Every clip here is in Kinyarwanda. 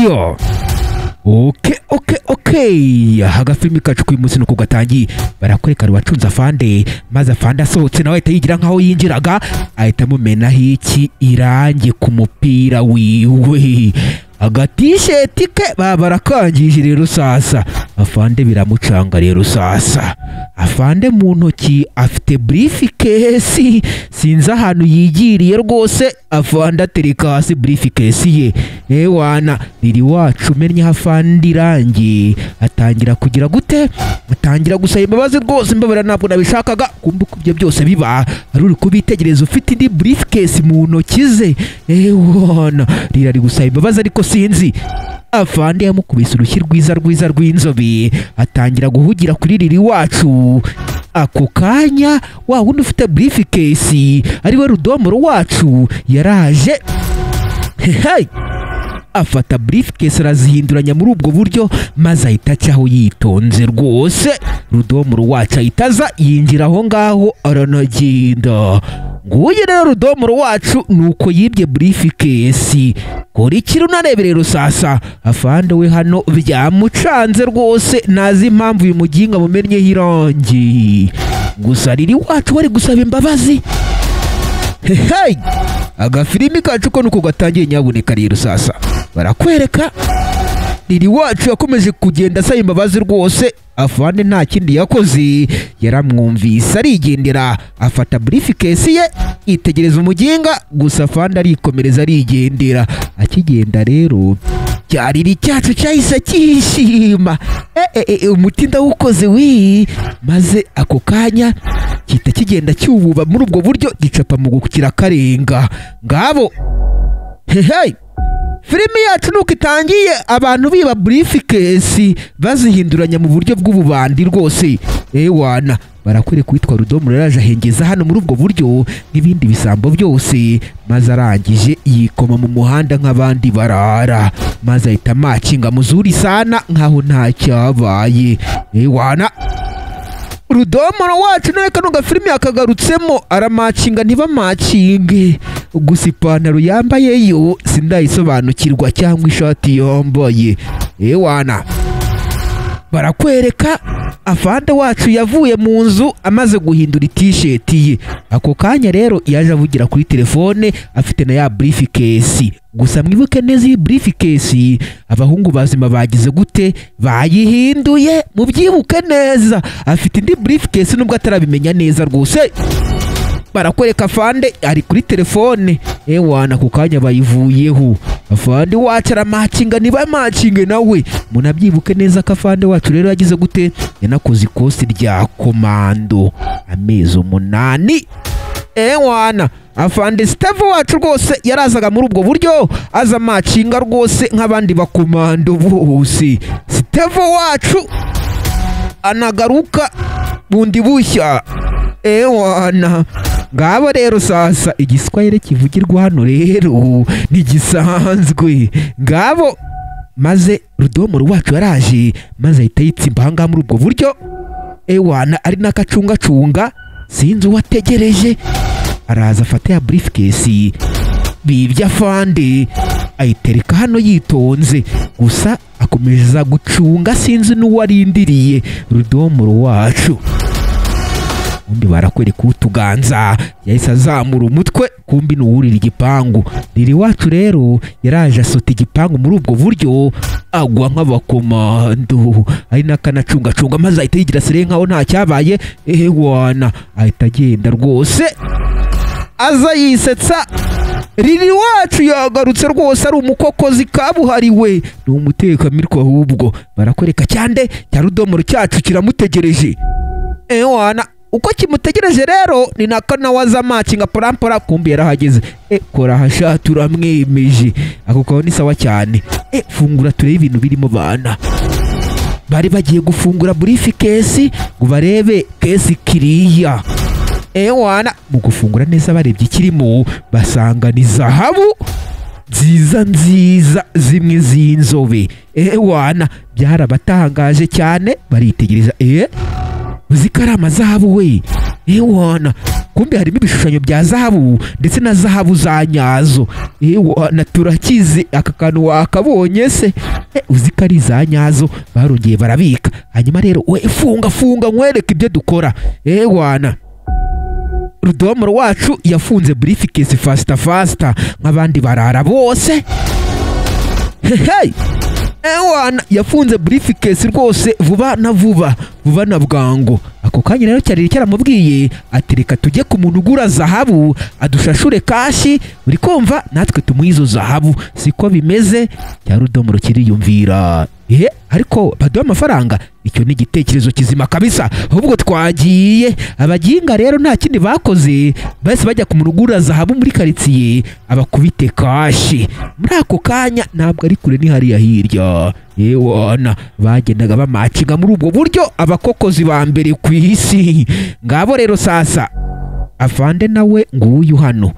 Yo. Okay. Agafilimi kacu k'uyu munsi nuko gatangiye. Barakwereka ruwacunze afande, maze afande asohotse nawe ahita yigira nkaho yinjiraga, ahita amumenaho iki irangi ku mupira wiwe. Agatisheti ke barakangije rero sasa. Afande biramucanga rero sasa. Afande mu ntoki afite briefcase, sinzi ahantu yigiriye rwose. Afande atereka hasi briefcase ye. Ewana riri wacu mennye afande irangi, atangira kugira gute, atangira gusaba imbabazi rwose. Mbabara ntabwo nabishakaga, kumva ko ibyo byose biba ari uri kubitegereza ufite indi briefcase mu ntoki ze. Ewana riri gusaba imbabazi ariko sinzi. Afande yamukubise urushyi rwiza rw'inzobe, atangira guhugira kuri riri wacu. Ako kanya wa wundi ufite briefcase ari we Rudomoro wacu yaraje. Hey! Afata briefcase arazihinduranya muri ubwo buryo, maze ahita acyaho yitonze rwose. Rudomoro wacu ahitaza yinjira aho ngaho aranagenda. Nguye rero Rudomoro wacu nuko yibye briefcase. Kuri kiri unarebe rero sasa. Afande we hano byamucanze rwose, nazi impamvu uyu muginga mumennyeho irangi. Gusa riri wacu wari gusaba imbabazi. Hey! Agafilimi kacu ko nuko gatangiye nyabuneka rero sasa. Barakwereka riri wacu yakomeje kugenda asaba imbabazi rwose. Afande nta kindi yakoze, yaramwumvise arigendera. Afata briefcase ye itegereza umuginga, gusa afande arikomereza arigendera. Akigenda rero cyariri cyacu cyahise kishima. Umuti ndawukoze wi. Maze ako kanya kita kigenda cyububa muri ubwo buryo, gicapa mu gukira karenga. Ngabo hey! Filimi yacu nuko itangiye, abantu biba briefcase bazihinduranya mu buryo bw'ububandi rwose. Ewana barakwereka witwa Rudomoro yaraje ahengeza hano muri ubwo buryo n'ibindi bisambo byose, maze arangije yikoma mu muhanda nk'abandi barara, maze ahita macinga muzuri sana nkaho nta cyabaye. Ewana Rudomoro wacu nawe kano gafilimi yakagarutsemo aramacinga ntibamacinge. Gusa ipantaro yambaye yo sindayisobanukirwa cyangwa ishati yambaye. Ewana barakwereka afande wacu yavuye mu nzu amaze guhindura t-shirt ye. Ako kanya rero yaje avugira kuri telefone afite na ya briefcase. Gusa mwibuke neza iyi briefcase abahungu bazima bagize gute, bayihinduye. Mubyibuke neza, afite indi briefcase nubwo atarabimenya neza rwose. Barakwereka afande ari kuri telefone. Ewana ku kanya bayivuyeho. Afande wacu aramacinga ntibamacinge nawe. Munabyibuke neza ko afande wacu rero yagize gute, yanakoze ikosi rya komando amezi 8. Ewana afande Steve wacu rwose yarazaga muri ubwo buryo, aza macinga rwose nk'abandi bakomando bose. Steve wacu anagaruka bundi bushya. Ewana ngabo rero sasa igiswahili kivugirwa hano rero ntigisanzwe. Ngabo maze Rudomoro wacu yaraje, maze ahita yitsimba ahangaha muri ubwo buryo. Ewana ari n'akacungacunga sinzi uwategereje. Araza afata ya briefcase bibye afande ayitereka hano yitonze, gusa akomeza gucunga sinzi n'uwarindiriye Rudomoro wacu. Undi barakwereka utuganza yahise azamura umutwe, kumbi n'uwurira igipangu. Riri wacu rero yaraje asota igipangu muri ubwo buryo, agwa nk'abakomando ari n'akanacungacunga, maze ahita yigira sire nkaho nta cyabaye. Ewana ahita agenda rwose aza yisetsa. Riri wacu yagarutse rwose ari umukokozi kabuhariwe, ni umutekamirwa. Ahubwo barakwereka cyande cya Rudomoro cyacu kiramutegereje. Ewana uko kimutegereje rero ni naka nawe aza macinga parampara, kumbi yarahageze. Kora hashatu uramwemeje. Ako kaho ni sawa cyane. Fungura turebe ibintu birimo bana. Bari bagiye gufungura briefcase ngo barebe kesi kiriya. Ewana mu gufungura neza barebye ikirimo, basanga ni zahabu nziza zimwe z'inzobe. Ewana byarabatangaje cyane, baritegereza. Uzi ko ari amazahabu we. Ewana kumbe harimo ibishushanyo bya zahabu ndetse na zahabu za nyazo. Na turakizi aka kantu wakabonye se? Uzi ko ari za nyazo barongeye barabika. Hanyuma rero we funga nkwereke ibyo dukora. Wana Rudomoro wacu yafunze briefcase fasta nk'abandi barara bose. Wana yafunze briefcase rwose vuba na bwango. Ako kanya rero cyari cyaramubwiye ati reka tujye ku muntu ugura zahabu adushashure kashi, uri kumva, natwe tumuhizo zahabu. Siko bimeze. Cya Rudomoro kiriyumvira, ariko baduha amafaranga. Icyo ni igitekerezo kizima kabisa. Ahubwo twagiye. Abaginga rero nta kindi bakoze, bose bajya ku muntu ugura zahabu muri karitsiye abakubite kashi. Muri ako kanya ntabwo ari kure, ni hariya hirya. Wana bagendaga bamacinga muri ubwo buryo abakokozi ba mbere ku isi. Ngabo rero sasa afande nawe nguyu hano.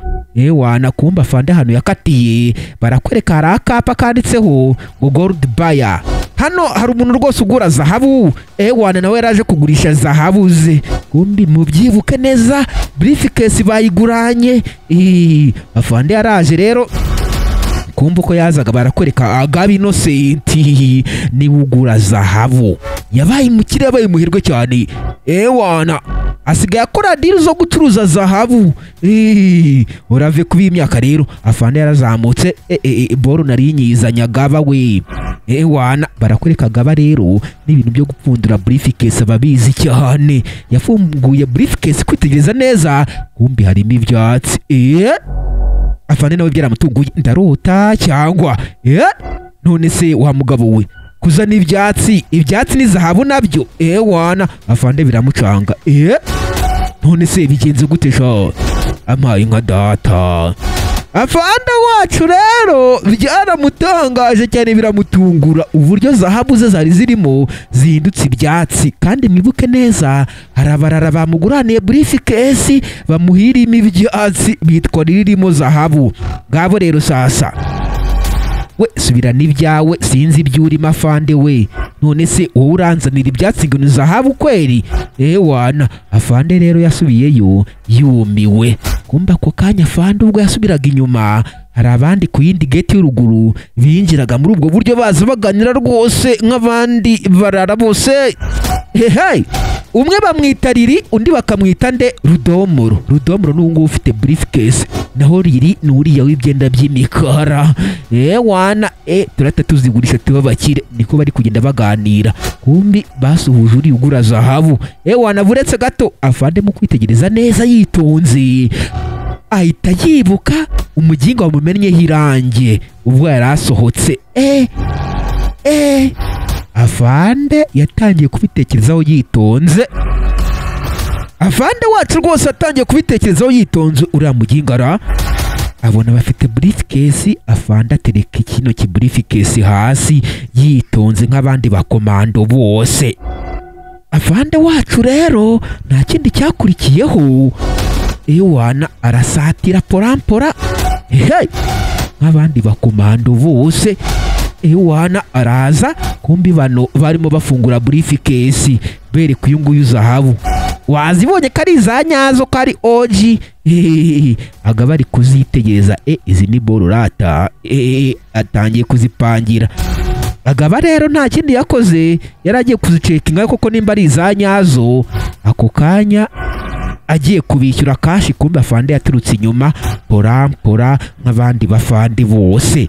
Wana kumba afande hano yakatiye, barakwereka hari akapa kanditseho ngo gold buyer. Hano hari umuntu rwose ugura zahabu. Wana nawe yaraje kugurisha zahabu ze. Kumbi mubyibuke neza briefcase bayiguranye. Afande yaraje rero, kumva uko yazaga barakwereka Agabi Innocent ni ugura zahabu. Yabaye umukire, yabaye umuhirwe cyane. Wana asigaye akora deal zo gucuruza zahabu. Urave kuba imyaka rero afande yarazamutse. Boro nari nyizanya Gaba we. Wana barakwereka Gaba rero n'ibintu byo gupfundura briefcase ababizi cyane. Yafunguye briefcase kwitegereza neza, kumbi harimo ibyatsi. Afande nawe byaramutunguye, ndarota cyangwa none se wa mugabo we kuzana ibyatsi ni zahabu nabyo? Wana afande biramucanga. None se bigenze gute sha? Amaye nka data. Afande wacu rero byaramutangaje cyane, biramutungura uburyo zahabu ze zari zirimo zihindutse ibyatsi. Kandi mwibuke neza hari abarara bamuguraniye briefcase bamuhirimo ibyatsi bitwa ririmo zahabu. Ngabo rero sasa we subirana ibyawe, sinzi ibyo urimo afande we. None se wowe uranzanira ibyatsi ngo ni zahabu kweri? Wana afande rero yasubiyeyo yumiwe. Kumba ako kanya afande ubwo yasubiraga inyuma, hari abandi ku yindi gate y'uruguru binjiraga muri ubwo buryo baza baganira rwose nk'abandi barara bose. Umwe bamwita Riri, undi bakamwita nde? Rudomoro. Rudomoro n'uwo ufite briefcase, naho Riri ni uriya w'ibyenda by'imikara. Wana turata tuzigurisha tuba bakire. Niko bari kugenda baganira, kumbi basuhuje uri ugura zahabu. Wana buretse gato afande mu kwitegereza neza yitonze ahita yibuka umuginga wamumennyeho irangi ubwo yarasohotse. Afande yatangiye kubitekerezaho yitonze. Afande wacu rwose atangiye kubitekerezaho yitonze. Uriya mugingara abona bafite briefcase. Afande atereka kino ki briefcase hasi yitonze nk'abandi bakomando bose. Afande wacu rero nta kindi cyakurikiyeho. Wana arasatira porampora nk'abandi bakomando bose. Wana araza, kumbi bano barimo bafungura briefcase bereka uyu nguyu zahabu. Wazibonye ko ari za nyazo, ko ari OG. Agaba ari kuzitegereza. Izi ni bororata. Atangiye kuzipangira. Agaba rero nta kindi yakoze, yaragiye kuzicekinga koko nimba ari za nyazo. Ako kanya agiye kubishyura kashi, kumbi afande yaturutse inyuma porampora nk'abandi bafande bose.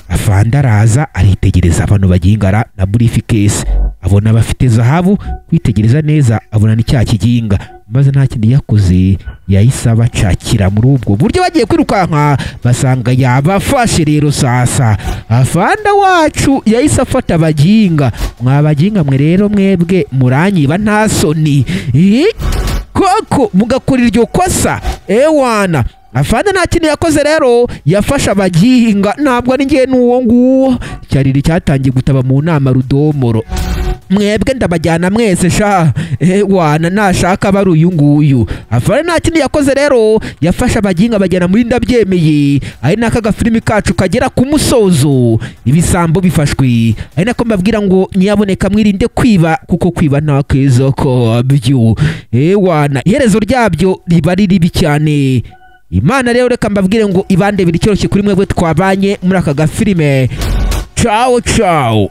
Afande araza aritegereza abantu bagingara na briefcase, abona bafite zahabu. Kwitegereza neza abona ni cya kiginga, maze nta kindi yakoze yahise abacakira muri ubwo buryo. Bagiye kwirukanka basanga yabafashe. Rero sasa afande wacu yahise afata abaginga. Mwabaginga mwe rero mwebwe muranyiba nta soni koko mugakora iryo kosa. Wana afande nta kindi yakoze rero, yafasha abaginga. Ntabwo ari ngiye n'uwo nguwo. Cyariri cyatangiye gutaba mu nama Rudomoro. mwebwe ndabajyana mwese sha wana nashaka bari uyu nguyu. Afande nta kindi yakoze rero, yafashe abaginga bajyana muri Ndabyemeye, ari naka gafilimi kacu kagera ku musozo, ibisambo bifashwe. Ari nako mbabwira ngo nyaboneka mwirinde kwiba, kuko kwiba nta keza kabyo. Wana iherezo ryabyo riba ribi cyane. Imana rero reka mbabwire ngo ibande biri cyoroshye kuri mwebwe twabanye muri aka gafilime. Ciao ciao.